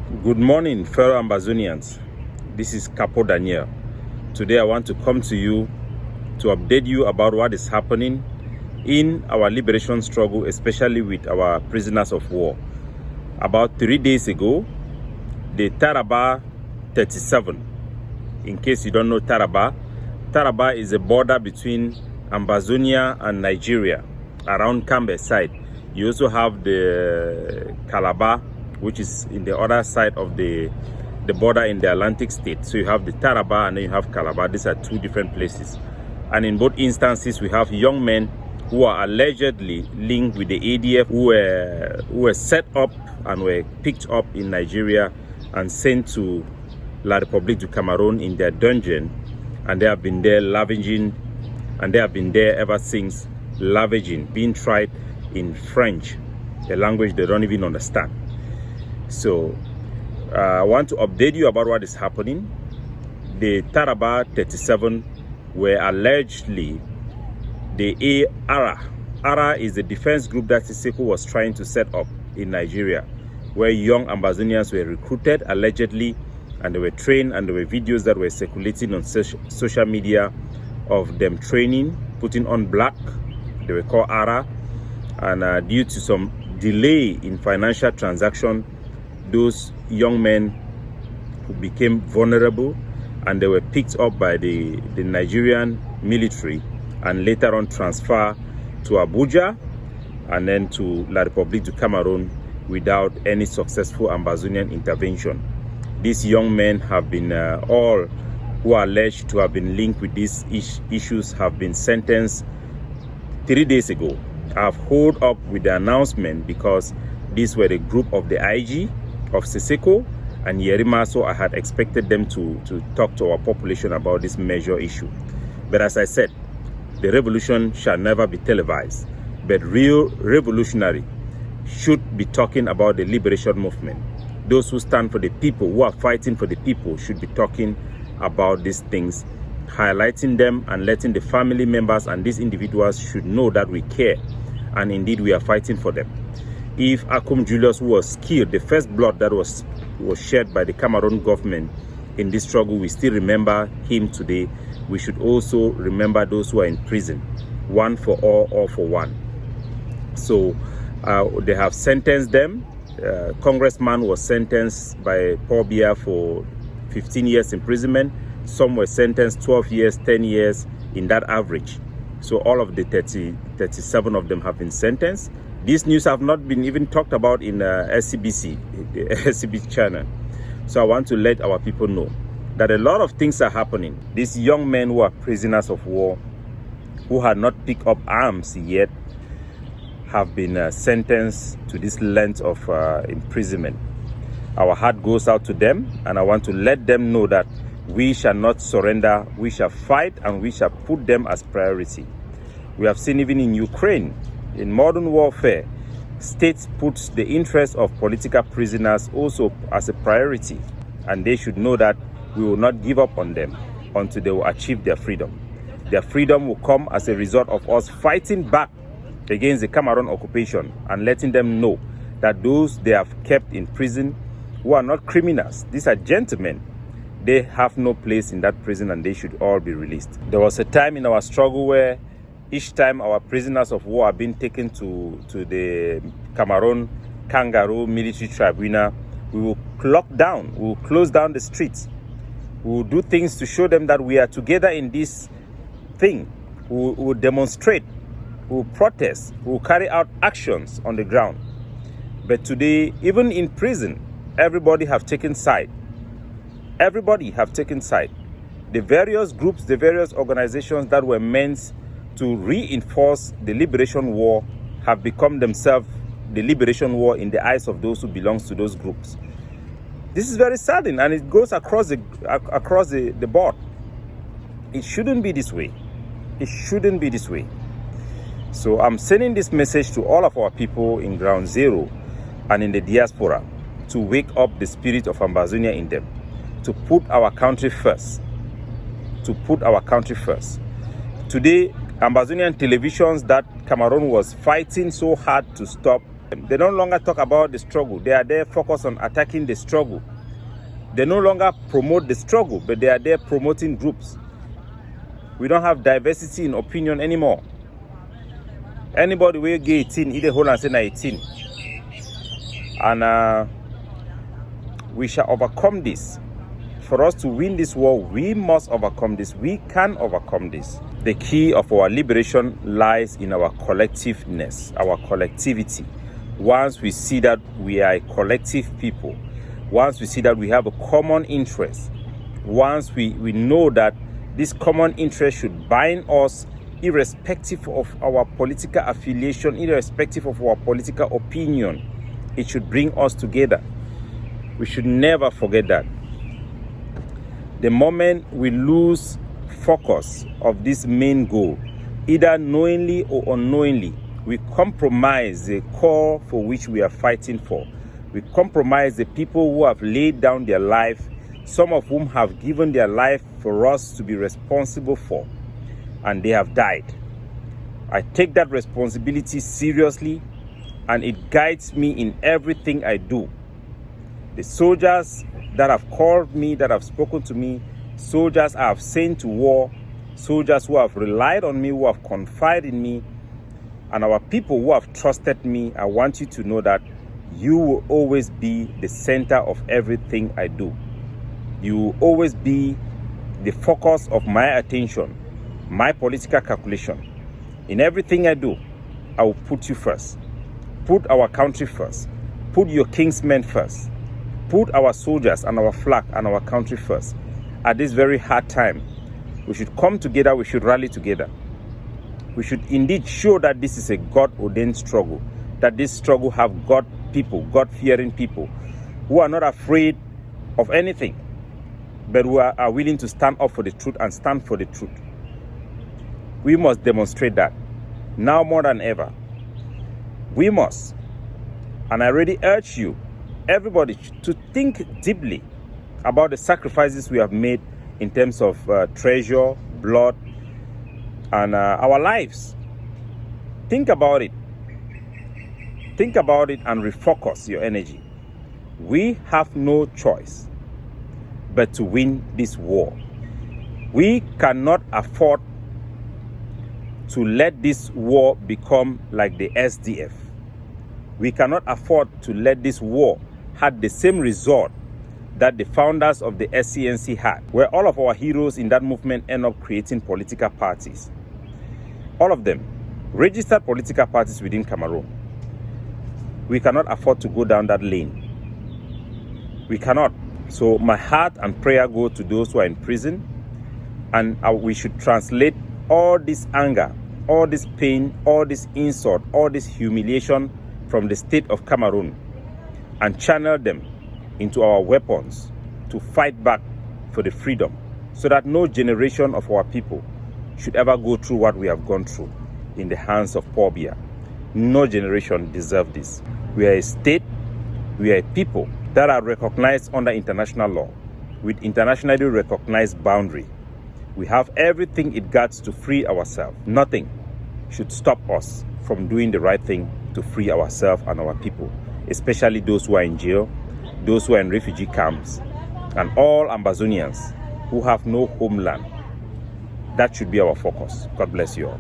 Good morning, fellow Ambazonians. This is Capo Daniel. Today I want to come to you to update you about what is happening in our liberation struggle, especially with our prisoners of war. About 3 days ago, the Taraba 37, in case you don't know Taraba is a border between Ambazonia and Nigeria, around Cameroon side. You also have the Calabar, which is in the other side of the border in the Atlantic state. So you have the Taraba and then you have Calabar. These are two different places. And in both instances, we have young men who are allegedly linked with the ADF, who were set up and were picked up in Nigeria and sent to La République du Cameroon in their dungeon. And they have been there lavaging, and they have been there ever since, lavaging, being tried in French, a language they don't even understand. So I want to update you about what is happening. The Taraba 37 were allegedly the ARA is the defense group that Siseko was trying to set up in Nigeria, where young Ambazonians were recruited allegedly, and they were trained, and there were videos that were circulating on social media of them training, putting on black. They were called ARA, and due to some delay in financial transaction, those young men who became vulnerable, and they were picked up by the Nigerian military and later on transferred to Abuja and then to La République du Cameroon without any successful Ambazonian intervention. These young men have been, all who are alleged to have been linked with these issues have been sentenced 3 days ago. I've held up with the announcement because these were the group of the IG of Siseko and Yerima, so I had expected them to talk to our population about this major issue. But as I said, the revolution shall never be televised, but real revolutionary should be talking about the liberation movement. Those who stand for the people, who are fighting for the people, should be talking about these things, highlighting them and letting the family members and these individuals should know that we care and indeed we are fighting for them. If Akum Julius was killed, the first blood that was shed by the Cameroon government in this struggle, we still remember him today. We should also remember those who are in prison, one for all for one. So they have sentenced them. Congressman was sentenced by Paul Biya for 15 years imprisonment. Some were sentenced 12 years, 10 years in that average. So all of the 37 of them have been sentenced. These news have not been even talked about in SCBC, the SCBC channel. So I want to let our people know that a lot of things are happening. These young men who are prisoners of war, who had not picked up arms yet, have been sentenced to this length of imprisonment. Our heart goes out to them, and I want to let them know that we shall not surrender, we shall fight, and we shall put them as priority. We have seen even in Ukraine, in modern warfare, states put the interest of political prisoners also as a priority, and they should know that we will not give up on them until they will achieve their freedom. Their freedom will come as a result of us fighting back against the Cameroon occupation and letting them know that those they have kept in prison, who are not criminals, these are gentlemen, they have no place in that prison and they should all be released. There was a time in our struggle where each time our prisoners of war are being taken to the Cameroon kangaroo military tribunal, we will lock down, we will close down the streets. We will do things to show them that we are together in this thing. We will demonstrate, we will protest, we will carry out actions on the ground. But today, even in prison, everybody have taken side. Everybody have taken side. The various groups, the various organizations that were meant to reinforce the liberation war have become themselves the liberation war in the eyes of those who belong to those groups. This is very saddening, and it goes across the board. It shouldn't be this way. It shouldn't be this way. So I'm sending this message to all of our people in Ground Zero and in the diaspora to wake up the spirit of Ambazonia in them, to put our country first. To put our country first. Today, Ambazonian televisions that Cameroon was fighting so hard to stop They no longer talk about the struggle. They are there focused on attacking the struggle. They no longer promote the struggle, but they are there promoting groups. We don't have diversity in opinion anymore. Anybody will get 18, either hold and say 18. And we shall overcome this. For us to win this war, we must overcome this. We can overcome this. The key of our liberation lies in our collectiveness, our collectivity. Once we see that we are a collective people, once we see that we have a common interest, once we know that this common interest should bind us irrespective of our political affiliation, irrespective of our political opinion, it should bring us together. We should never forget that. The moment we lose focus of this main goal, either knowingly or unknowingly, we compromise the core for which we are fighting for. We compromise the people who have laid down their life, some of whom have given their life for us to be responsible for, and they have died. I take that responsibility seriously, and it guides me in everything I do. The soldiers that have called me, that have spoken to me, soldiers I have sent to war, soldiers who have relied on me, who have confided in me, and our people who have trusted me, I want you to know that you will always be the center of everything I do. You will always be the focus of my attention, my political calculation. In everything I do, I will put you first. Put our country first. Put your kingsmen first. Put our soldiers and our flag and our country first. At this very hard time, we should come together, we should rally together. We should indeed show that this is a God-ordained struggle, that this struggle have God people, God-fearing people, who are not afraid of anything, but who are willing to stand up for the truth and stand for the truth. We must demonstrate that, now more than ever. We must. And I really urge you, everybody, to think deeply about the sacrifices we have made in terms of treasure, blood, and our lives. Think about it. Think about it and refocus your energy. We have no choice but to win this war. We cannot afford to let this war become like the SDF. We cannot afford to let this war have the same result that the founders of the SCNC had, where all of our heroes in that movement end up creating political parties. All of them registered political parties within Cameroon. We cannot afford to go down that lane. We cannot. So my heart and prayer go to those who are in prison, and we should translate all this anger, all this pain, all this insult, all this humiliation from the state of Cameroon and channel them into our weapons to fight back for the freedom, so that no generation of our people should ever go through what we have gone through in the hands of Paul Biya. No generation deserves this. We are a state, we are a people that are recognized under international law with internationally recognized boundary. We have everything it got to free ourselves. Nothing should stop us from doing the right thing to free ourselves and our people, especially those who are in jail, those who are in refugee camps, and all Ambazonians who have no homeland. That should be our focus. God bless you all.